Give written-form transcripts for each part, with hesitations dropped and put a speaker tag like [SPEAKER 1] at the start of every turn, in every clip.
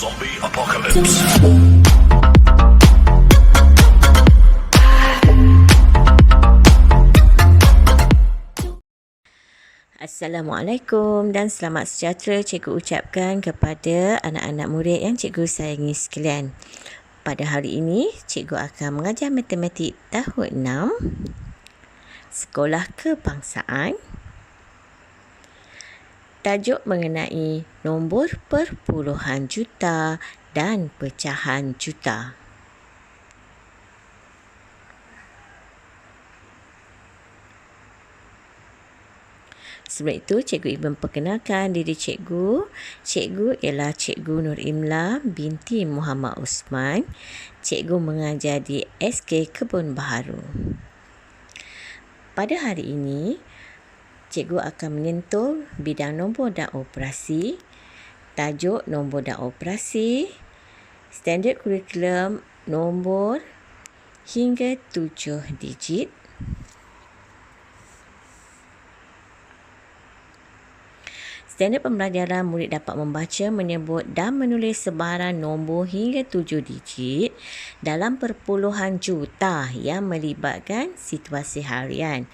[SPEAKER 1] Zombie Apocalypse.
[SPEAKER 2] Assalamualaikum dan selamat sejahtera cikgu ucapkan kepada anak-anak murid yang cikgu sayangi sekalian. Pada hari ini, cikgu akan mengajar matematik tahun 6, sekolah kebangsaan. Tajuk mengenai nombor perpuluhan juta dan pecahan juta. Sebelum itu, cikgu ingin memperkenalkan diri cikgu. Cikgu ialah Cikgu Nur Imla binti Muhammad Osman. Cikgu mengajar di SK Kebun Baharu. Pada hari ini, cikgu akan menyentuh bidang nombor dan operasi, tajuk nombor dan operasi, standard kurikulum nombor hingga 7 digit, standard pembelajaran murid dapat membaca, menyebut dan menulis sebarang nombor hingga 7 digit dalam perpuluhan juta yang melibatkan situasi harian.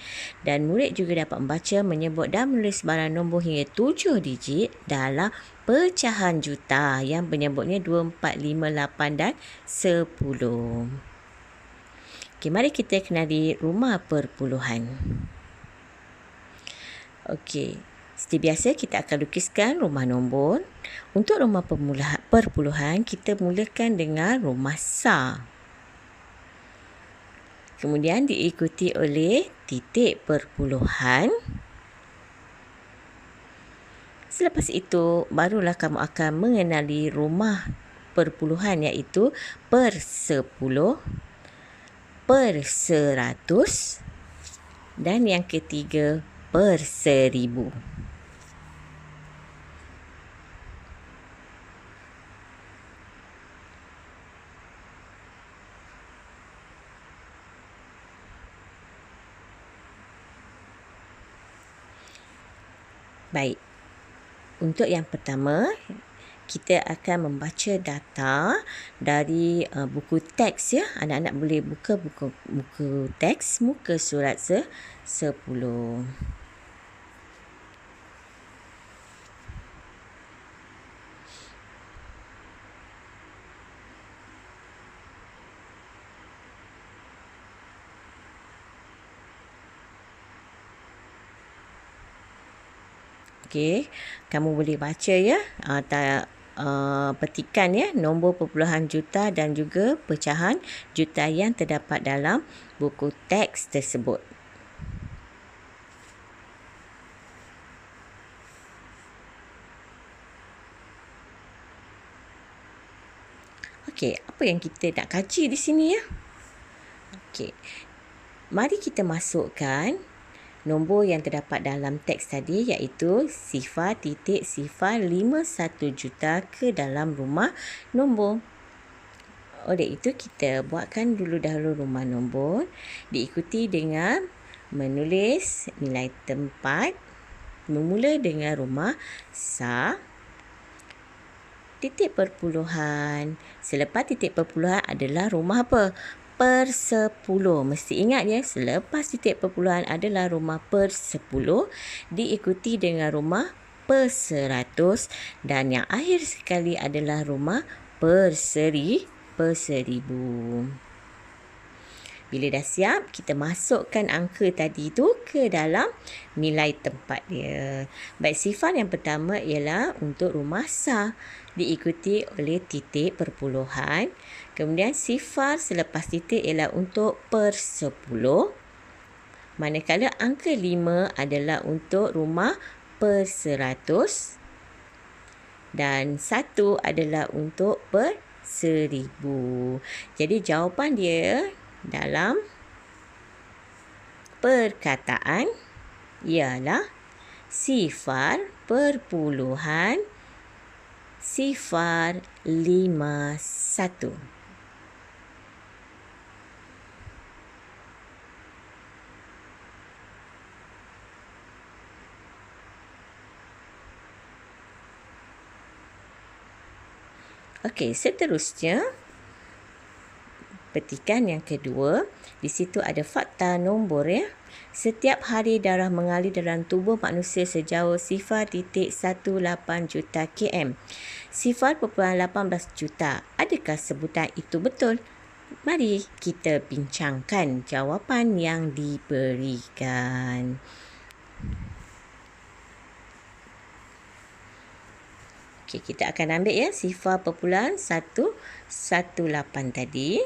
[SPEAKER 2] Dan murid juga dapat membaca, menyebut dan menulis sebarang nombor hingga 7 digit dalam pecahan juta yang penyebutnya 2, 4, 5, 8 dan 10. Okey, mari kita kenali rumah perpuluhan. Okey. Seperti biasa, kita akan lukiskan rumah nombor. Untuk rumah perpuluhan, kita mulakan dengan rumah sar. Kemudian diikuti oleh titik perpuluhan. Selepas itu, barulah kamu akan mengenali rumah perpuluhan iaitu per 10, per 100 dan yang ketiga per 1000. Baik, untuk yang pertama, kita akan membaca data dari buku teks ya. Anak-anak boleh buka buku teks muka surat 10. Okey, kamu boleh baca ya. Petikan ya nombor perpuluhan juta dan juga pecahan juta yang terdapat dalam buku teks tersebut. Okey, apa yang kita nak kaji di sini ya? Okey. Mari kita masukkan nombor yang terdapat dalam teks tadi iaitu 0.051 juta ke dalam rumah nombor. Oleh itu, kita buatkan dahulu rumah nombor diikuti dengan menulis nilai tempat, bermula dengan rumah sar, titik perpuluhan. Selepas titik perpuluhan adalah rumah apa? Per 10. Mesti ingat ya, selepas titik perpuluhan adalah rumah per 10, diikuti dengan rumah per 100 dan yang akhir sekali adalah rumah per 1000. Bila dah siap, kita masukkan angka tadi tu ke dalam nilai tempat dia. Baik, sifar yang pertama ialah untuk rumah sar, diikuti oleh titik perpuluhan. Kemudian sifar selepas titik ialah untuk per 10. Manakala angka 5 adalah untuk rumah per 100. Dan 1 adalah untuk per 1000. Jadi jawapan dia dalam perkataan ialah sifar perpuluhan 051. Okey, seterusnya petikan yang kedua, di situ ada fakta nombor ya. Setiap hari darah mengalir dalam tubuh manusia sejauh 0.18 juta km. 0.18 juta. Adakah sebutan itu betul? Mari kita bincangkan jawapan yang diberikan. Okey, kita akan ambil ya 0.118 tadi.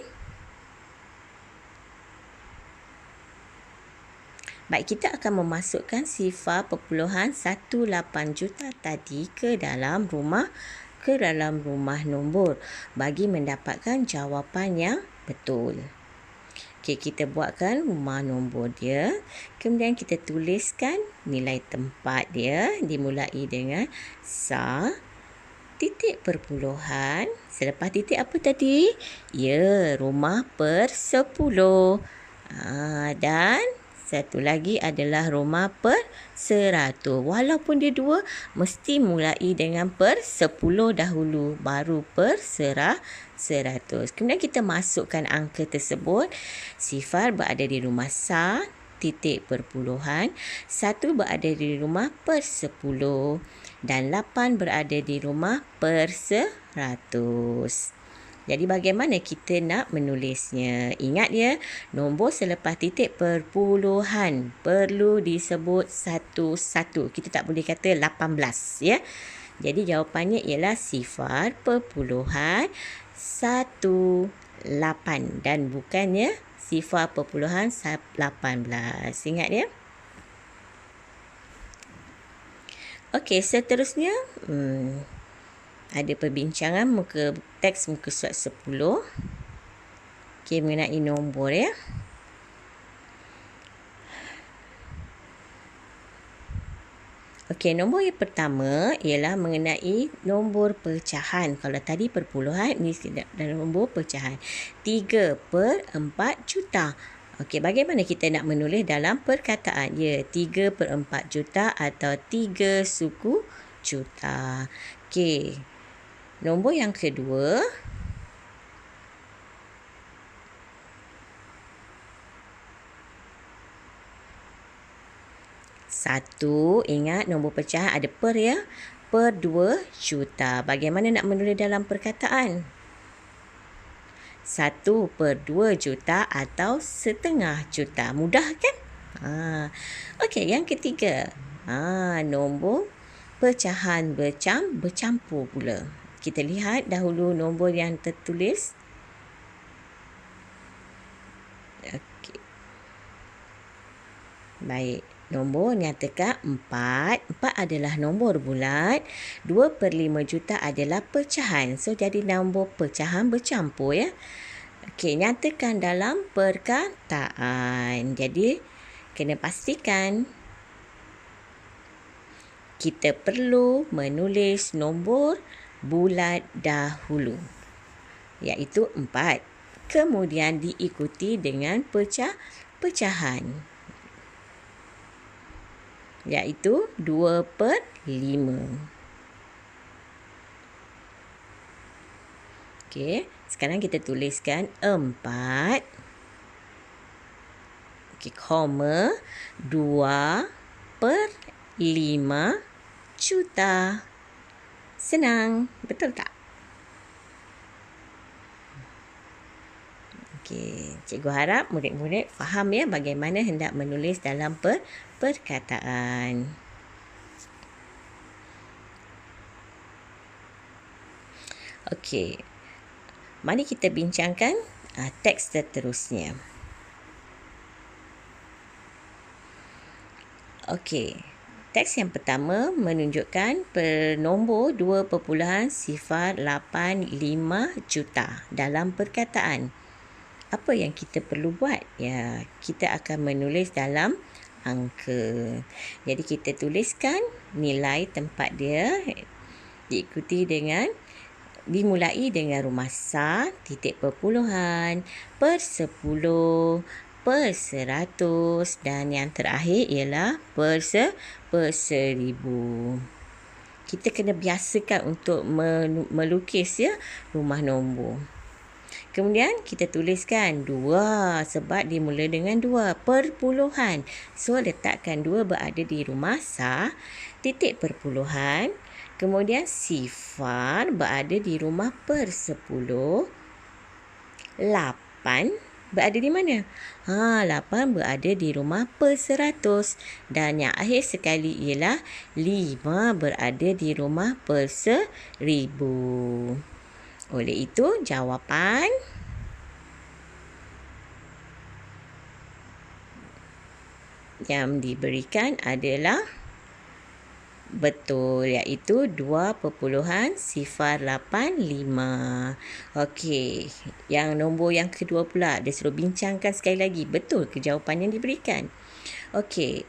[SPEAKER 2] Baik, kita akan memasukkan 0.18 juta tadi ke dalam rumah nombor bagi mendapatkan jawapan yang betul. Okey, kita buatkan rumah nombor dia. Kemudian kita tuliskan nilai tempat dia dimulai dengan sa, titik perpuluhan. Selepas titik apa tadi? Ya, rumah per 10. Dan satu lagi adalah rumah per 100. Walaupun dia dua, mesti mulai dengan per 10 dahulu, baru per 100. Kemudian kita masukkan angka tersebut. 0 berada di rumah sa, titik perpuluhan. 1 berada di rumah per 10. Dan 8 berada di rumah per 100. Jadi bagaimana kita nak menulisnya? Ingat ya, nombor selepas titik perpuluhan perlu disebut satu-satu. Kita tak boleh kata 18 ya. Jadi jawapannya ialah 0.18 dan bukannya 0.18. Ingat ya. Okey, seterusnya ada perbincangan teks muka surat 10. Okey, mengenai nombor ya. Okey, nombor yang pertama ialah mengenai nombor pecahan. Kalau tadi perpuluhan, ini nombor pecahan. 3/4 juta. Okey, bagaimana kita nak menulis dalam perkataan? Ya, 3/4 juta atau 3 suku juta. Okey. Nombor yang kedua, satu, ingat nombor pecahan ada per ya, per 2 juta. Bagaimana nak menulis dalam perkataan? 1/2 juta atau setengah juta. Mudah kan? Okey, yang ketiga, nombor pecahan bercampur pula. Kita lihat dahulu nombor yang tertulis. Okey. Baik, nombor nyatakan 4. 4 adalah nombor bulat. 2/5 juta adalah pecahan. So, jadi nombor pecahan bercampur ya. Okey, nyatakan dalam perkataan. Jadi, kena pastikan kita perlu menulis nombor bulat dahulu, iaitu 4. Kemudian diikuti dengan pecahan, iaitu 2/5. Okey, sekarang kita tuliskan 4. Okey, koma 2/5 juta. Senang, betul tak? Okey, cikgu harap murid-murid faham ya bagaimana hendak menulis dalam perkataan. Okey, mari kita bincangkan teks seterusnya. Okey, teks yang pertama menunjukkan nombor 2.085 juta dalam perkataan. Apa yang kita perlu buat? Ya, kita akan menulis dalam angka. Jadi kita tuliskan nilai tempat dia dimulai dengan rumah sa, titik perpuluhan, per 10, per 100 dan yang terakhir ialah per 1000. kita kena biasakan untuk melukis ya rumah nombor. Kemudian kita tuliskan 2 sebab dimula dengan 2 perpuluhan. So letakkan 2 berada di rumah sah, titik perpuluhan. Kemudian sifar berada di rumah per 10. 8 berada di mana? 8 berada di rumah per 100. Dan yang akhir sekali ialah 5 berada di rumah per 1000. Oleh itu, jawapan yang diberikan adalah betul, iaitu 2.085. Okey, yang nombor yang kedua pula, dia suruh bincangkan sekali lagi. Betul ke jawapan yang diberikan? Okey,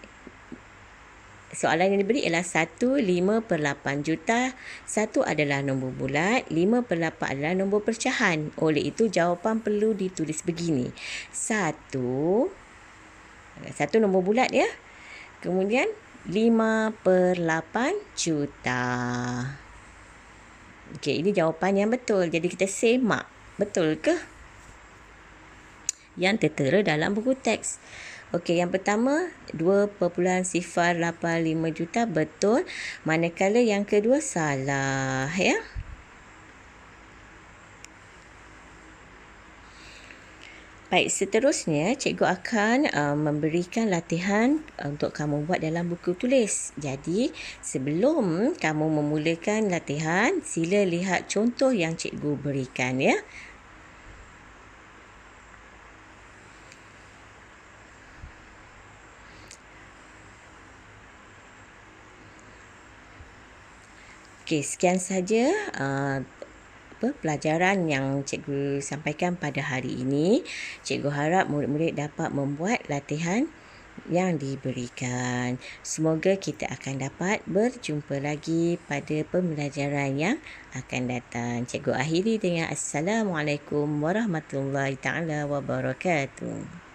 [SPEAKER 2] soalan yang diberi ialah 1/5/8 juta. 1 adalah nombor bulat, 5/8 adalah nombor pecahan. Oleh itu, jawapan perlu ditulis begini. 1 nombor bulat ya. Kemudian 5/8 juta. Okey, ini jawapan yang betul. Jadi kita semak. Betul ke? Yang tertera dalam buku teks. Okey, yang pertama 2.085 juta betul. Manakala yang kedua salah ya. Baik, seterusnya cikgu akan memberikan latihan untuk kamu buat dalam buku tulis. Jadi, sebelum kamu memulakan latihan, sila lihat contoh yang cikgu berikan ya. Okey, sekian saja pelajaran yang cikgu sampaikan pada hari ini. Cikgu harap murid-murid dapat membuat latihan yang diberikan. Semoga kita akan dapat berjumpa lagi pada pembelajaran yang akan datang. Cikgu akhiri dengan Assalamualaikum warahmatullahi taala wabarakatuh.